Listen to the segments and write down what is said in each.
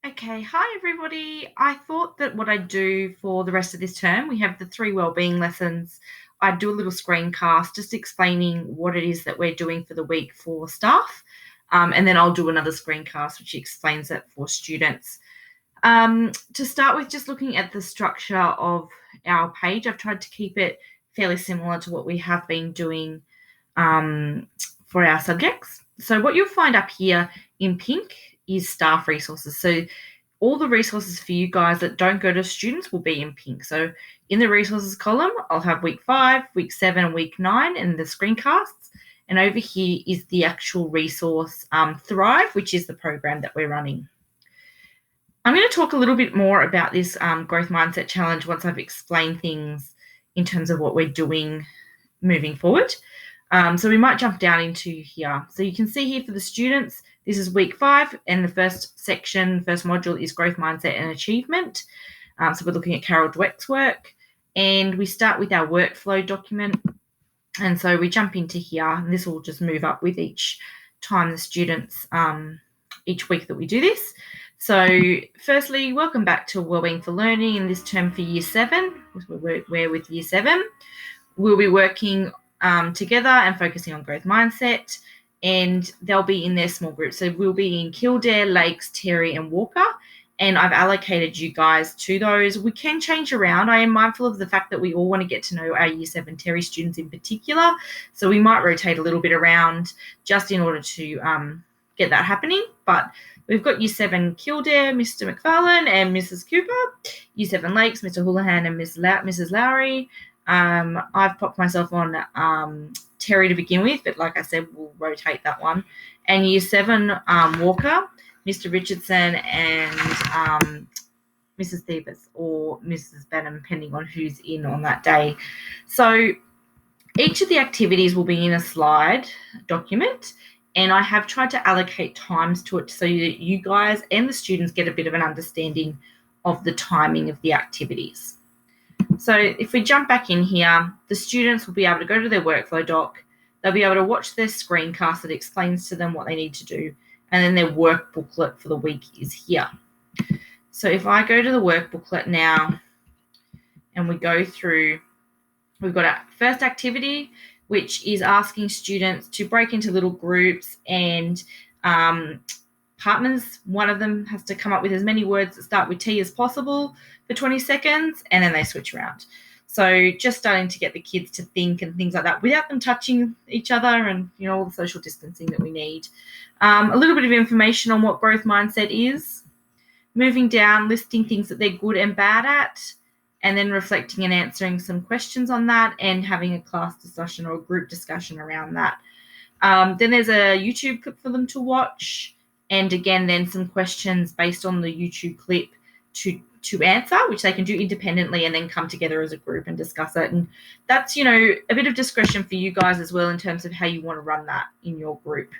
Okay, hi everybody. I thought that what I'd do for the rest of this term, we have the 3 wellbeing lessons. I'd do a little screencast just explaining what it is that we're doing for the week for staff. And then I'll do another screencast which explains it for students. To start with, just looking at the structure of our page, I've tried to keep it fairly similar to what we have been doing for our subjects. So what you'll find up here in pink is staff resources. So all the resources for you guys that don't go to students will be in pink. So in the resources column, I'll have week 5, week 7, and week 9 and the screencasts. And over here is the actual resource Thrive, which is the program that we're running. I'm going to talk a little bit more about this growth mindset challenge once I've explained things in terms of what we're doing moving forward. So we might jump down into here. So you can see here for the students, this is week 5, and the first section, first module is growth mindset and achievement. So we're looking at Carol Dweck's work, and we start with our workflow document. And so we jump into here, and this will just move up with each time the students, each week that we do this. So firstly, welcome back to Wellbeing for Learning in this term for Year 7. We're with Year 7. We'll be working together and focusing on growth mindset, and they'll be in their small groups. So we'll be in Kildare, Lakes, Terry, and Walker, and I've allocated you guys to those. We can change around. I am mindful of the fact that we all want to get to know our Year 7 Terry students in particular, so we might rotate a little bit around just in order to get that happening. But we've got Year 7 Kildare, Mr. McFarlane and Mrs. Cooper, Year 7 Lakes, Mr. Houlihan and Mrs. Lowry. I've popped myself on Terry to begin with, but like I said, we'll rotate that one. And Year 7 Walker, Mr. Richardson and Mrs. Thebus or Mrs. Benham, depending on who's in on that day. So each of the activities will be in a slide document, and I have tried to allocate times to it so that you guys and the students get a bit of an understanding of the timing of the activities. So if we jump back in here, the students will be able to go to their workflow doc. They'll be able to watch their screencast that explains to them what they need to do. And then their work booklet for the week is here. So if I go to the work booklet now and we go through, we've got our first activity, which is asking students to break into little groups and partners. One of them has to come up with as many words that start with T as possible for 20 seconds, and then they switch around. So just starting to get the kids to think and things like that without them touching each other and, all the social distancing that we need. A little bit of information on what growth mindset is. Moving down, listing things that they're good and bad at, and then reflecting and answering some questions on that and having a class discussion or a group discussion around that. Then there's a YouTube clip for them to watch. And again, then some questions based on the YouTube clip to answer, which they can do independently and then come together as a group and discuss it. And that's, a bit of discretion for you guys as well in terms of how you want to run that in your group.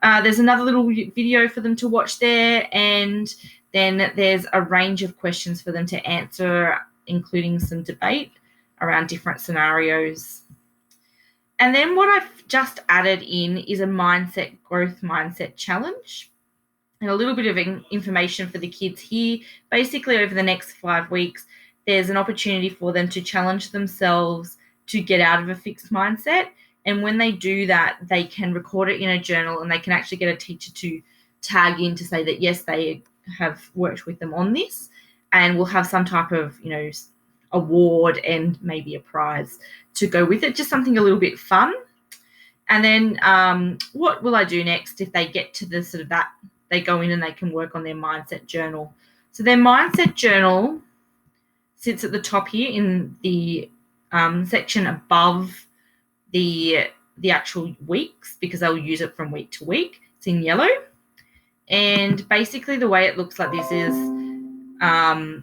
There's another little video for them to watch there. And then there's a range of questions for them to answer, including some debate around different scenarios. And then what I've just added in is a growth mindset challenge. And a little bit of information for the kids here. Basically, over the next 5 weeks, there's an opportunity for them to challenge themselves to get out of a fixed mindset. And when they do that, they can record it in a journal, and they can actually get a teacher to tag in to say that, yes, they have worked with them on this, and we'll have some type of, award and maybe a prize to go with it, just something a little bit fun. And then what will I do next if they get to the sort of that, they go in and they can work on their mindset journal. So their mindset journal sits at the top here in the section above the actual weeks, because they'll use it from week to week. It's in yellow. And basically the way it looks like this is I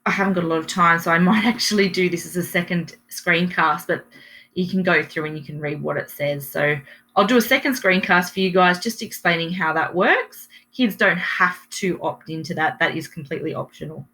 haven't got a lot of time, so I might actually do this as a second screencast, but you can go through and you can read what it says. So I'll do a second screencast for you guys, just explaining how that works. Kids don't have to opt into that. That is completely optional.